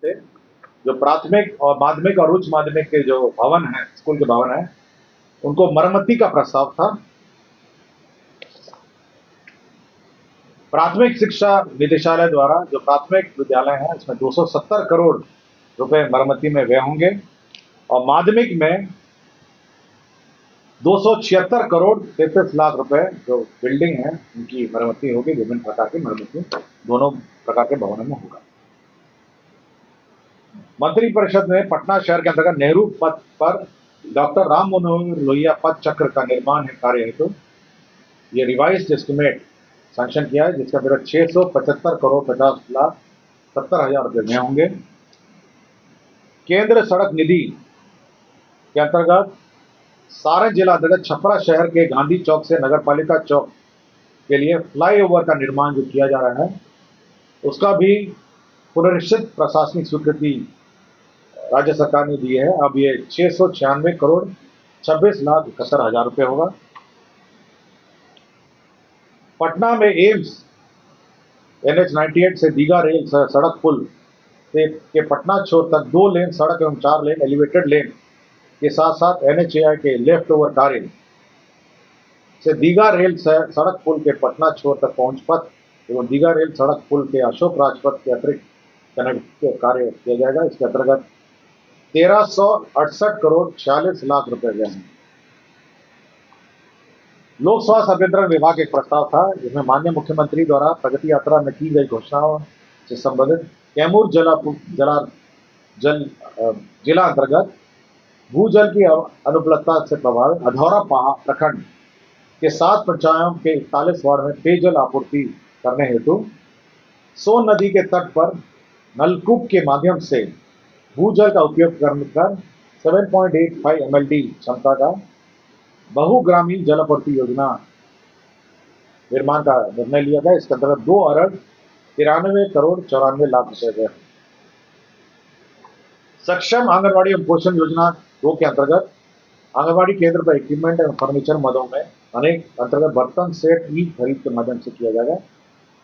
से जो प्राथमिक और माध्यमिक और उच्च माध्यमिक के जो भवन हैं, स्कूल के भवन हैं, उनको मरम्मती का प्रस्ताव था। प्राथमिक शिक्षा निदेशालय द्वारा जो प्राथमिक विद्यालय हैं, इसमें 270 करोड़ रुपए मरम्मती में व्यय होंगे और माध्यमिक में 276 करोड़ 33 लाख रुपए जो बिल्डिंग है उनकी मरम्मती होगी। विभिन्न प्रकार की मरम्मती दोनों प्रकार के भवनों में होगा। मंत्रिपरिषद ने पटना शहर के अंतर्गत नेहरू पथ पर डॉक्टर राम मनोहर लोहिया पथ चक्र का निर्माण कार्य हेतु ये रिवाइज्ड एस्टिमेट सैंक्शन किया है, जिसका बजट 675 करोड़ 50 लाख 70 हजार रुपए में होंगे। केंद्र सड़क निधि के अंतर्गत सारण जिला अंतर्गत छपरा शहर के गांधी चौक से नगरपालिका चौक के लिए फ्लाईओवर का निर्माण जो किया जा रहा है, उसका भी पुनरीक्षित प्रशासनिक स्वीकृति राज्य सरकार ने दी है। अब ये 696 करोड़ 26 लाख 71 हजार रुपए होगा। पटना में एम्स NH 98 से दीघा रेल सड़क पुल से के पटना छोर तक 2 लेन सड़क एवं 4 लेन एलिवेटेड लेन के साथ साथ NHAI के लेफ्ट ओवर कार्य से दीघा रेल सड़क पुल के पटना छोर तक पहुंच पथ एवं दीघा रेल सड़क पुल के अशोक राजपथ के अतिरिक्त कनेक्ट कार्य किया जाएगा। इसके अंतर्गत 1368 करोड़ 46 लाख रुपए व्यय हैं। लोक स्वास्थ्य अभियंत्रण विभाग का एक प्रस्ताव था, जिसमें माननीय मुख्यमंत्री द्वारा प्रगति यात्रा में की गई घोषणाओं से संबंधित कैमूर जिला अंतर्गत भूजल की अनुपलब्धता से प्रभावित अधौरा प्रखंड के 7 पंचायतों के 41 वार्ड में पेयजल आपूर्ति करने हेतु सोन नदी के तट पर नलकूप के माध्यम से भूजल का उपयोग कर 7.85 MLD क्षमता का बहुग्रामीण जल आपूर्ति योजना निर्माण का निर्णय लिया गया। इसके अंतर्गत 2 अरब 93 करोड़ 94 लाख रुपए है। सक्षम आंगनबाड़ी एवं पोषण योजना 2 के अंतर्गत आंगनबाड़ी केंद्र पर इक्विपमेंट एवं फर्नीचर मदों में अनेक अंतर्गत बर्तन सेट ई खरीद के माध्यम से किया जाएगा।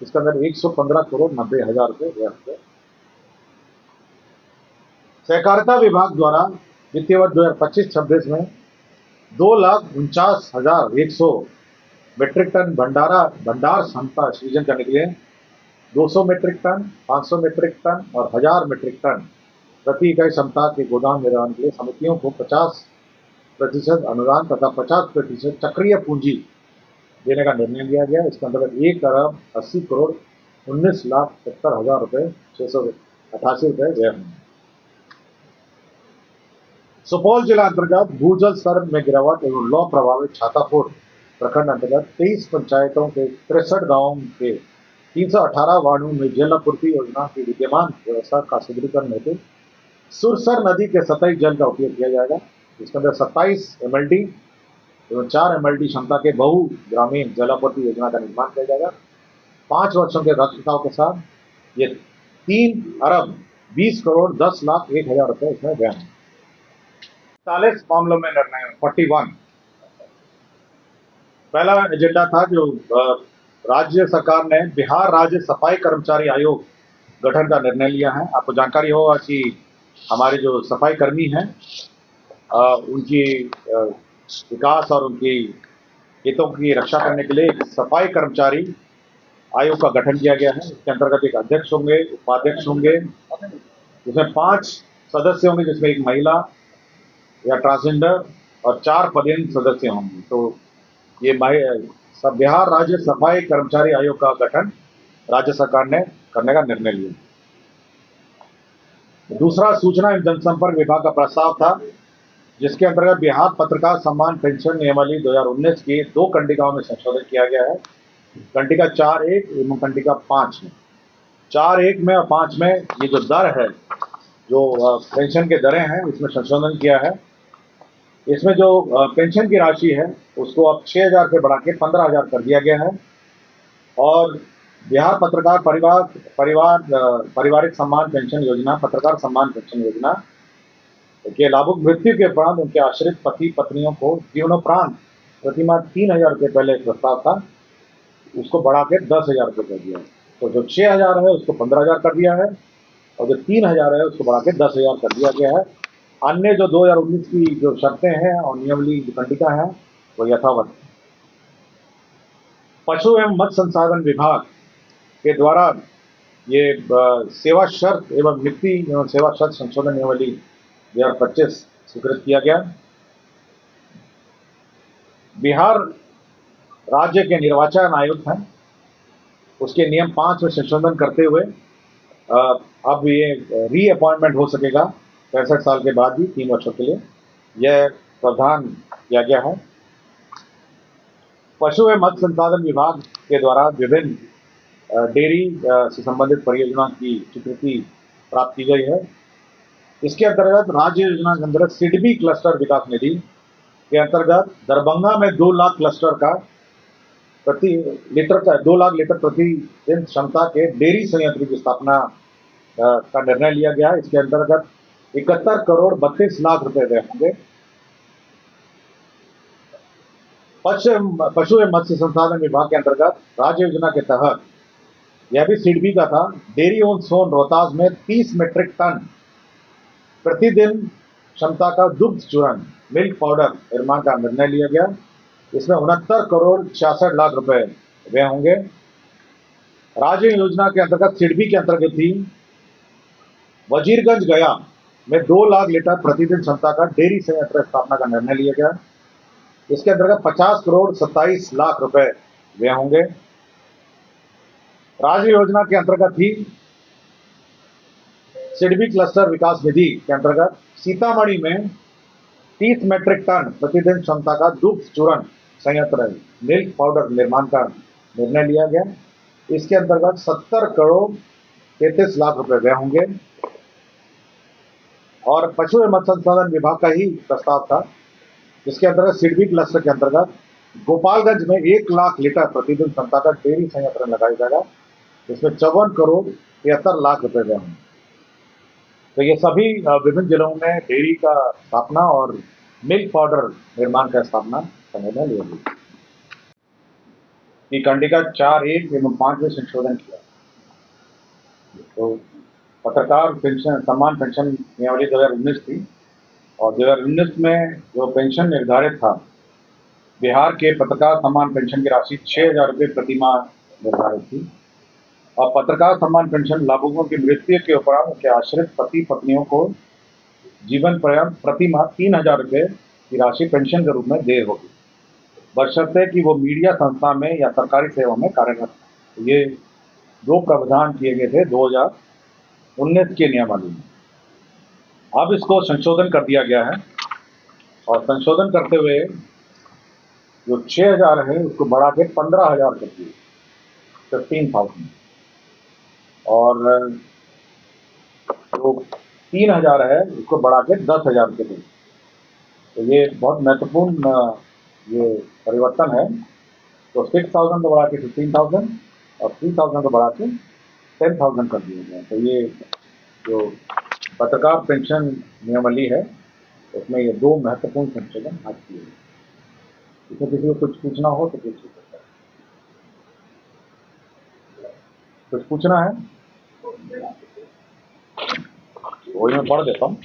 इसके अंदर 115 करोड़ 90 हजार रुपए व्यय होंगे। सहकारिता विभाग द्वारा वित्तीय वर्ष 2025-26 में 2,49,100 मीट्रिक टन भंडार क्षमता सृजन करने के लिए 200 मीट्रिक टन, 500 मीट्रिक टन और 1000 मीट्रिक टन प्रति इकाई क्षमता के गोदाम निर्माण के लिए समितियों को 50% अनुदान तथा 50% चक्रीय पूंजी देने का निर्णय लिया गया। इसके अंतर्गत 1 अरब 80 करोड़ 19 लाख 70 हजार रुपए 688 रुपए व्यय होंगे। सुपौल जिला अंतर्गत भूजल स्तर में गिरावट एवं लौ प्रभावित छातापुर प्रखंड अंतर्गत 23 पंचायतों के 63 गांवों के 318 वार्डों में जल आपूर्ति योजना की विद्यमान व्यवस्था का सुदृढ़ीकरण हेतु सुरसर नदी के सतही जल का उपयोग किया जाएगा। इसके अंदर 27 MLD एवं 4 MLD क्षमता के बहुग्रामीण जल आपूर्ति योजना का निर्माण किया जाएगा। 5 वर्षों के रखरखाव के साथ ये 3 अरब 20 करोड़ 10 लाख 1 हजार रुपए इसमें व्यय हैं। 40 मामलों में निर्णय 41। पहला एजेंडा था जो राज्य सरकार ने बिहार राज्य सफाई कर्मचारी आयोग गठन का निर्णय लिया है। आपको जानकारी होगा कि हमारे जो सफाई कर्मी हैं उनकी विकास और उनकी हितों की रक्षा करने के लिए सफाई कर्मचारी आयोग का गठन किया गया है। इसके अंतर्गत एक अध्यक्ष होंगे, उपाध्यक्ष होंगे, जिसमें 5 सदस्य होंगे, जिसमें एक महिला या ट्रांसजेंडर और 4 पदेन सदस्य होंगे। तो ये बिहार राज्य सफाई कर्मचारी आयोग का गठन राज्य सरकार ने करने का निर्णय लिया। दूसरा सूचना एवं जनसंपर्क विभाग का प्रस्ताव था, जिसके अंतर्गत बिहार पत्रकार सम्मान पेंशन नियमावली 2019 की 2 कंडिकाओं में संशोधन किया गया है। कंडिका 4.1 एवं कंडिका 5 में 4.1 में और 5 में ये जो दर है, जो पेंशन के दरें हैं, इसमें संशोधन किया है। इसमें जो पेंशन की राशि है उसको अब 6,000 से बढ़ा के 15,000 कर दिया गया है और बिहार पत्रकार पारिवारिक सम्मान पेंशन योजना, पत्रकार सम्मान पेंशन योजना के लाभुक मृत्यु के उपरांत उनके आश्रित पति पत्नियों को जीवनोपरांत प्रतिमाह 3,000 रुपये पहले प्रस्ताव था, उसको बढ़ा के 10,000 रुपये कर दिया है। तो जो 6,000 है उसको 15,000 कर दिया है और जो 3,000 है उसको बढ़ा के 10,000 कर दिया गया है। अन्य जो 2019 की जो शर्तें हैं और नियमावली जो कंडिका है वो यथावत। पशु एवं मत्स्य संसाधन विभाग के द्वारा ये सेवा शर्त एवं नियुक्ति एवं सेवा शर्त संशोधन नियमावली 2025 स्वीकृत किया गया। बिहार राज्य के निर्वाचन आयुक्त हैं, उसके नियम 5 में संशोधन करते हुए अब ये री अपॉइंटमेंट हो सकेगा 65 साल के बाद भी 3 वर्षों के लिए, यह प्रावधान किया गया है। पशु एवं मत्स्य संसाधन विभाग के द्वारा विभिन्न डेयरी से संबंधित परियोजना की स्वीकृति प्राप्त की गई है। इसके अंतर्गत राज्य योजना के अंतर्गत सिडबी क्लस्टर विकास निधि के अंतर्गत दरभंगा में 2 लाख क्लस्टर का 2 लाख लीटर प्रतिदिन क्षमता के डेयरी संयंत्र की स्थापना का निर्णय लिया गया है। इसके अंतर्गत 71 करोड़ 32 लाख रुपए व्यय होंगे। पशु एवं मत्स्य संसाधन विभाग के अंतर्गत राज्य योजना के तहत यह भी सिडबी का था। डेयरी ऑन सोन रोहतास में 30 मीट्रिक टन प्रतिदिन क्षमता का दुग्ध चूर्ण मिल्क पाउडर निर्माण का निर्णय लिया गया। इसमें 69 करोड़ 66 लाख रुपए व्यय होंगे। राज्य योजना के अंतर्गत सिडबी के अंतर्गत थी वजीरगंज गया में 2 लाख लीटर प्रतिदिन क्षमता का डेयरी संयंत्र स्थापना का निर्णय लिया गया। इसके अंतर्गत 50 करोड़ 27 लाख रुपए व्यय होंगे। राज्य योजना के अंतर्गत थी सिडबी क्लस्टर विकास निधि के अंतर्गत सीतामढ़ी में 30 मीट्रिक टन प्रतिदिन क्षमता का दुग्ध चूर्ण संयंत्र मिल्क पाउडर निर्माण का निर्णय लिया गया। इसके अंतर्गत 70 करोड़ 33 लाख रुपए व्यय होंगे। और पशु एवं मत्स्य संसाधन विभाग का ही प्रस्ताव था, जिसके अंतर्गत सिडबी क्लस्टर के अंतर्गत गोपालगंज में 1 लाख लीटर प्रतिदिन क्षमता का डेयरी संयंत्र लगाया जाएगा। इसमें 54 करोड़ 73 लाख रुपए व्यय होंगे। तो ये सभी विभिन्न जिलों में डेयरी का स्थापना और मिल्क पाउडर निर्माण का स्थापना का निर्णय लिया गया। कंडिका 4(1) एवं 5 में संशोधन किया। तो पत्रकार पेंशन सम्मान पेंशन नियमावली 2019 थी और 2019 में जो पेंशन निर्धारित था, बिहार के पत्रकार सम्मान पेंशन की राशि 6,000 रुपये प्रति माह निर्धारित थी और पत्रकार सम्मान पेंशन लाभुकों की मृत्यु के उपरांत उनके आश्रित पति पत्नियों को जीवन पर्यंत प्रति माह 3,000 रुपये की राशि पेंशन के रूप में देय होगी, बशर्ते कि वो मीडिया संस्था में या सरकारी सेवा में कार्यरत है। ये 2 प्रावधान किए गए थे 2019 के नियमावली में। अब इसको संशोधन कर दिया गया है और संशोधन करते हुए जो 6,000 है उसको बढ़ा के 15,000 कर दिए, 15,000, और जो 3,000 है उसको बढ़ा के 10,000 के दिए। तो ये बहुत महत्वपूर्ण ये परिवर्तन है। तो 6,000 को बढ़ा के 15,000 और 3,000 को बढ़ा के 10,000 कर दिया गया। तो ये जो पत्रकार पेंशन नियमावली है उसमें ये 2 महत्वपूर्ण संशोधन आज किए गए। इसमें किसी को कुछ पूछना हो तो पूछ सकते हैं। कुछ पूछना है वही मैं पढ़ देता हूँ।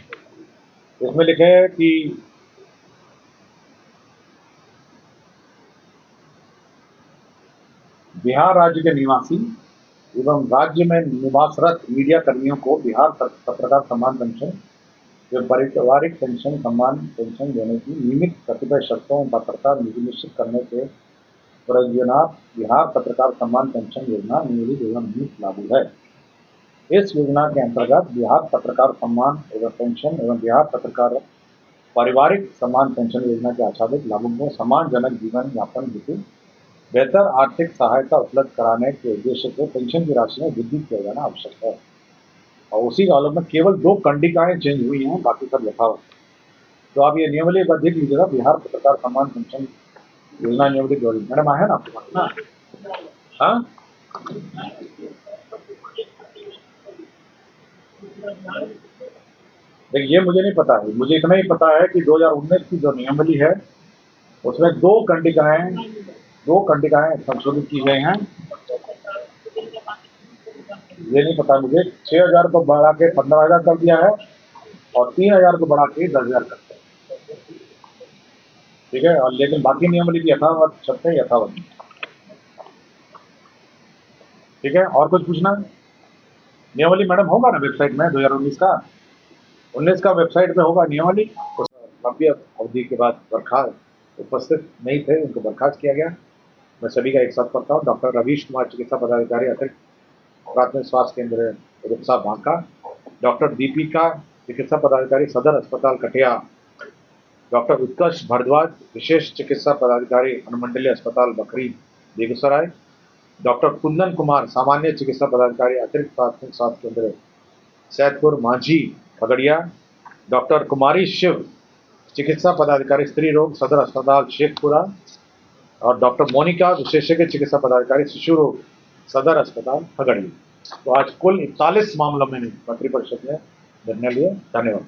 इसमें लिखे है कि बिहार राज्य के निवासी एवं राज्य में निवासरत मीडिया कर्मियों को बिहार पत्रकार सम्मान पेंशन जो पारिवारिक पेंशन सम्मान पेंशन देने की नियमित कतिपय शर्तों और पात्रता निश्चित करने के प्रयोजनार्थ बिहार पत्रकार सम्मान पेंशन योजना नियमावली 2019 लागू है। इस योजना के अंतर्गत बिहार पत्रकार सम्मान एवं पेंशन एवं बिहार पत्रकार पारिवारिक सम्मान पेंशन योजना के आच्छादित लाभुकों को सम्मानजनक जीवन यापन हेतु बेहतर आर्थिक सहायता उपलब्ध कराने के उद्देश्य से पेंशन की राशि में वृद्धि किया जाना आवश्यक है। और उसी कॉलम में केवल 2 कंडिकाएं चेंज हुई हैं, बाकी सब यथावत। तो आप ये नियमावली एक बार देख लीजिएगा, बिहार पत्रकार सम्मान पेंशन योजना नियमावली 2019 मैडम आया ना आपके पास ना? हाँ, देखिए ये मुझे नहीं पता है, मुझे इतना ही पता है कि 2019 की जो नियमावली है उसमें 2 कंडिकाएं संशोधित की गई हैं। ये नहीं पता मुझे। 6,000 को बढ़ा के 15,000 कर दिया है और 3,000 को बढ़ा के 10,000 कर दिया, ठीक है। और लेकिन बाकी नियमावली की यथावत शर्त है, यथावत, ठीक है। और कुछ पूछना है? नियमावली मैडम होगा ना वेबसाइट में 2019 का, 19 का वेबसाइट पे होगा नियमावली। तो लंबी अवधि के बाद बर्खास्त उपस्थित नहीं थे, उनको बर्खास्त किया गया। मैं सभी का एक साथ पढ़ता हूँ। डॉक्टर रवीश कुमार चिकित्सा पदाधिकारी अतिरिक्त प्राथमिक स्वास्थ्य केंद्र रुपसा बांका, डॉक्टर दीपिका चिकित्सा पदाधिकारी सदर अस्पताल कटिया, डॉक्टर उत्कर्ष भारद्वाज विशेष चिकित्सा पदाधिकारी अनुमंडलीय अस्पताल बखरी बेगूसराय, डॉक्टर कुंदन कुमार सामान्य चिकित्सा पदाधिकारी अतिरिक्त प्राथमिक स्वास्थ्य केंद्र सैदपुर मांझी खगड़िया, डॉक्टर कुमारी शिव चिकित्सा पदाधिकारी स्त्री रोग सदर अस्पताल शेखपुरा और डॉक्टर मोनिका विशेषज्ञ चिकित्सा पदाधिकारी शिशु रोग सदर अस्पताल खगड़िया। तो आज कुल 41 मामलों में मंत्रिपरिषद ने निर्णय लिए। धन्यवाद।